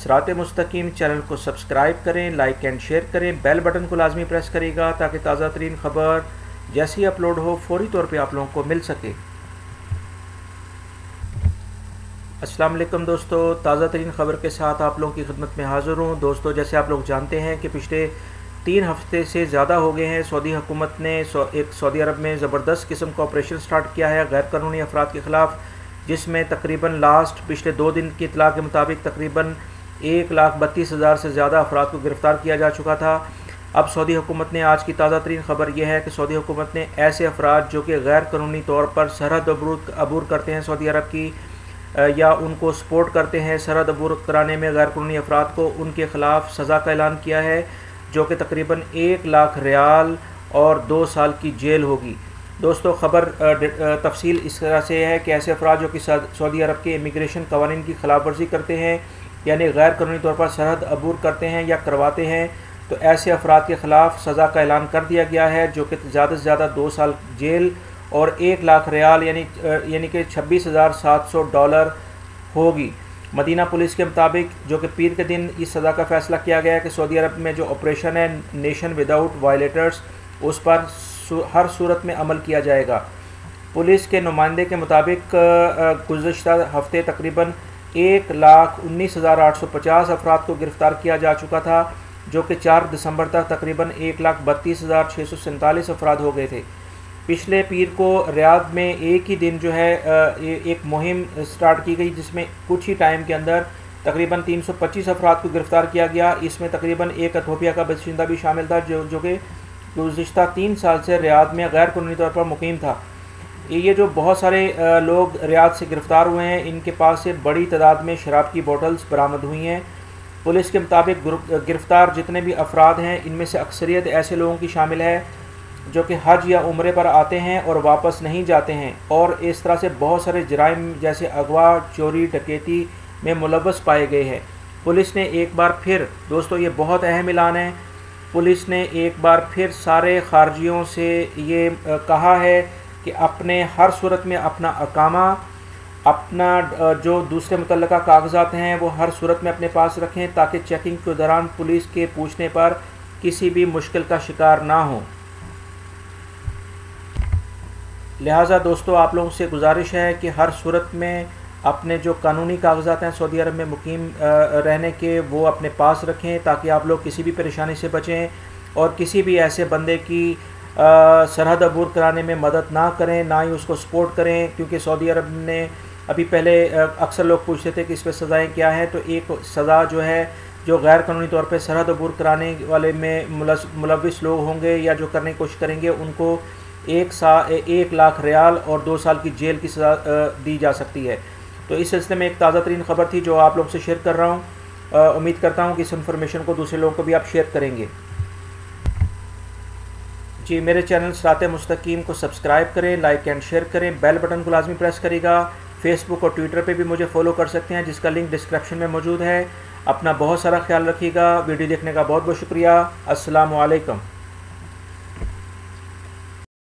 सिरात मुस्तकीम चैनल को सब्सक्राइब करें, लाइक एंड शेयर करें, बेल बटन को लाजमी प्रेस करिएगा ताकि ताज़ा तरीन ख़बर जैसे ही अपलोड हो फौरी तौर पे आप लोगों को मिल सके। अस्सलाम वालेकुम दोस्तों, ताज़ा तरीन ख़बर के साथ आप लोगों की खिदमत में हाज़िर हूँ। दोस्तों, जैसे आप लोग जानते हैं कि पिछले 3 हफ्ते से ज़्यादा हो गए हैं सऊदी हुकूमत ने एक सऊदी अरब में ज़बरदस्त किस्म का ऑपरेशन स्टार्ट किया है गैर कानूनी अफराद के ख़िलाफ़, जिसमें तकरीबन पिछले 2 दिन की इतला के मुताबिक तकरीबन 1,32,000 से ज़्यादा अफराद को गिरफ़्तार किया जा चुका था। अब सऊदी हुकूमत ने आज की ताज़ा तरीन ख़बर यह है कि सऊदी हुकूमत ने ऐसे अफराद जो कि गैर कानूनी तौर पर सरहद अबूर करते हैं सऊदी अरब की या उनको सपोर्ट करते हैं सरहद अबूर कराने में गैर कानूनी अफराद को, उनके ख़िलाफ़ सज़ा का ऐलान किया है जो कि तकरीबन 1 लाख रियाल और 2 साल की जेल होगी। दोस्तों, ख़बर तफसील इस तरह से है कि ऐसे अफराद जो कि सऊदी अरब के इमिग्रेशन कवानीन की खिलाफ वर्जी करते हैं यानी गैर कानूनी तौर पर सरहद अबूर करते हैं या करवाते हैं, तो ऐसे अफराद के ख़िलाफ़ सज़ा का ऐलान कर दिया गया है जो कि ज़्यादा से ज़्यादा 2 साल जेल और 1 लाख रियाल यानी कि $26,700 होगी। मदीना पुलिस के मुताबिक जो कि पीर के दिन इस सज़ा का फ़ैसला किया गया है कि सऊदी अरब में जो ऑपरेशन है नेशन विदाउट वायलेटर्स, उस पर हर सूरत में अमल किया जाएगा। पुलिस के नुमाइंदे के मुताबिक गुज़श्ता हफ्ते तकरीबन 1,19,850 अफराद को गिरफ़्तार किया जा चुका था, जो कि 4 दिसंबर तक तकरीबन 1,32,647 अफराद हो गए थे। पिछले पीर को रियाद में एक ही दिन जो है एक मुहिम स्टार्ट की गई जिसमें कुछ ही टाइम के अंदर तकरीबन 325 अफराद को गिरफ़्तार किया गया। इसमें तकरीबन एक इथोपिया का बाशिंदा भी शामिल था जो कि गुज़श्ता 3 साल से रियाद में गैर कानूनी तौर पर मुकीम था। ये जो बहुत सारे लोग रियाद से गिरफ़्तार हुए हैं, इनके पास से बड़ी तादाद में शराब की बोतल्स बरामद हुई हैं। पुलिस के मुताबिक गिरफ़्तार जितने भी अफराद हैं, इनमें से अक्सरियत ऐसे लोगों की शामिल है जो कि हज या उम्रे पर आते हैं और वापस नहीं जाते हैं, और इस तरह से बहुत सारे जराइम जैसे अगवा, चोरी, डकैती में मुलव्वस पाए गए हैं। पुलिस ने एक बार फिर, दोस्तों ये बहुत अहम ऐलान है, पुलिस ने एक बार फिर सारे खारजियों से ये कहा है कि अपने हर सूरत में अपना अकामा, अपना जो दूसरे मुतल्लका कागजात हैं वो हर सूरत में अपने पास रखें ताकि चेकिंग के दौरान पुलिस के पूछने पर किसी भी मुश्किल का शिकार ना हो। लिहाजा दोस्तों, आप लोगों से गुजारिश है कि हर सूरत में अपने जो कानूनी कागजात हैं सऊदी अरब में मुकीम रहने के, वो अपने पास रखें ताकि आप लोग किसी भी परेशानी से बचें और किसी भी ऐसे बंदे की सरहद अबूर कराने में मदद ना करें, ना ही उसको सपोर्ट करें, क्योंकि सऊदी अरब ने अभी पहले अक्सर लोग पूछते थे कि इस पर सज़ाएँ क्या हैं, तो एक सज़ा जो है जो गैर कानूनी तौर पर सरहद अबूर कराने वाले में मुलव्विस लोग होंगे या जो करने की कोशिश करेंगे, उनको 1 लाख रियाल और 2 साल की जेल की सज़ा दी जा सकती है। तो इस सिलसिले में एक ताज़ा तरीन ख़बर थी जो आप लोग से शेयर कर रहा हूँ। उम्मीद करता हूँ कि इस इन्फॉर्मेशन को दूसरे लोगों को भी आप शेयर करेंगे। जी, मेरे चैनल सिरात मुस्तकीम को सब्सक्राइब करें, लाइक एंड शेयर करें, बेल बटन को लाजमी प्रेस करिएगा। फेसबुक और ट्विटर पे भी मुझे फॉलो कर सकते हैं जिसका लिंक डिस्क्रिप्शन में मौजूद है। अपना बहुत सारा ख्याल रखिएगा। वीडियो देखने का बहुत बहुत शुक्रिया। अस्सलामु अलैकुम।